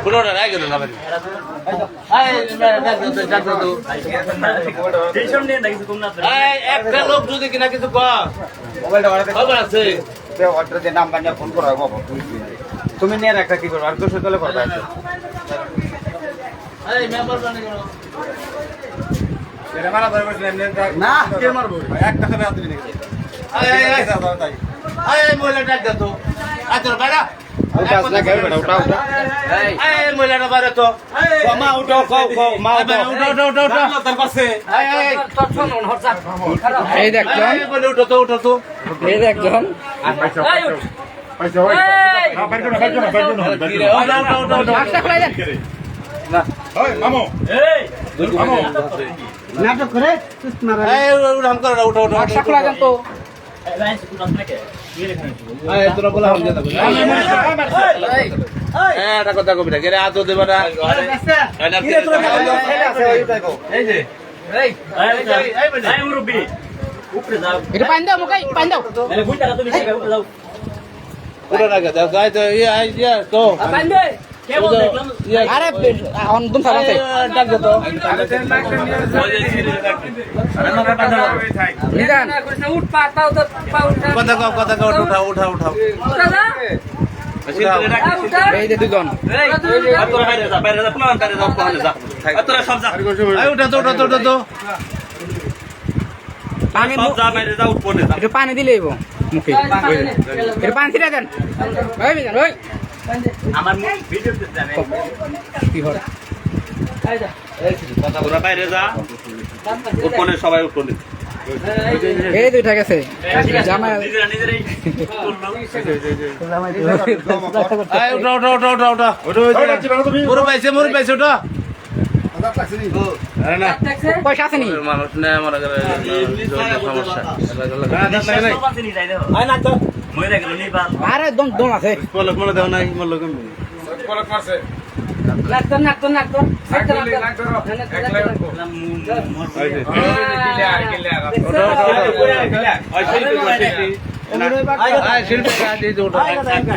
পুরোটা রায় গেল না একটা লোক যদি কিনা কিছু খবর আছে নাম্বার নিয়ে ফোন করা বাবা তুমি নিয়ে একটা কি করো আর 200 তলে করবে না কে মারবো একটা খাবে হাতে নিয়ে মহিলা ডাক দে তো আচ্ছা বেড়া মহিলাটা বারে তো মা উঠো মা উঠো এই দেখজন উঠো তো এই দেখজন নাটক করে উঠো তো কথা কবি না কেরে আতো দেবা না এটা পাইন দাও মুকাই পাইন দাও পুরো রাখে দাও গায় তো ইয়া তো পাইন দে আরে একদম সারা আছে ডাক দে তো নিদান উঠ পাতাও তো কথা উঠাও এই যে দুজন উঠা তো একটু পানি দিলেই মুখে একটু পানি ছিটা দেন ওই আমার ভিডিও কি হয় কথা বাইরে যা উপনে সবাই উপনে এই দুইটা গেছে জামাই নিজেরাই উঠা পাইছে ওটা পয়সা আছে নি মানুষ নেই মনে করে আরে দম দম আছে মনে দেওয়া নাই মনে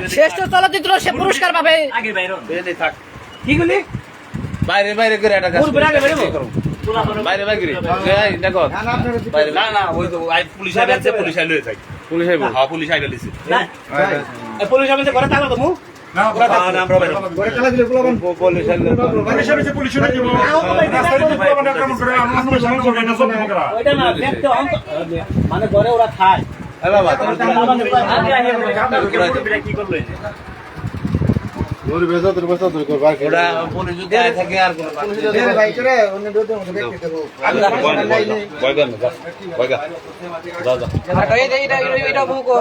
শ্রেষ্ঠ চলচ্চিত্র সে পুরস্কার পাবে কিগুলি বাইরে করে একটা কাজ বাইরে দেখো না ওই তো পুলিশ আইছে পুলিশ আইলে থাকে পুলিশ আইব হ্যাঁ পুলিশ আইলে লিছে পুলিশ আইছে করে তাহলে তো মু না আমরা বাইরে ওইটা না দেখতে মানে ঘরে ওরা খায় কি করলো ওরা পুলিশ যদি আয় থাকে আর এটা মুকো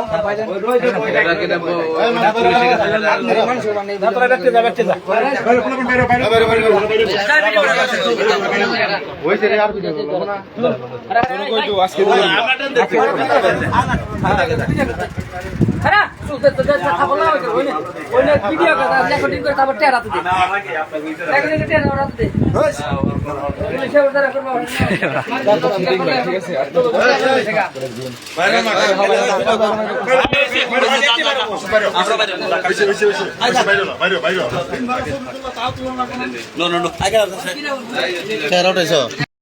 খারাপ সুতে তো কথা বলা হইছে ওইনে ভিডিও কথা রেকর্ডিং করে তারপর টেরা তো দে না আমাকে আপনাকে রেকর্ডিং টেরা ওরা তো দে সে ওটা রেকর্ড করব ঠিক আছে নো আগে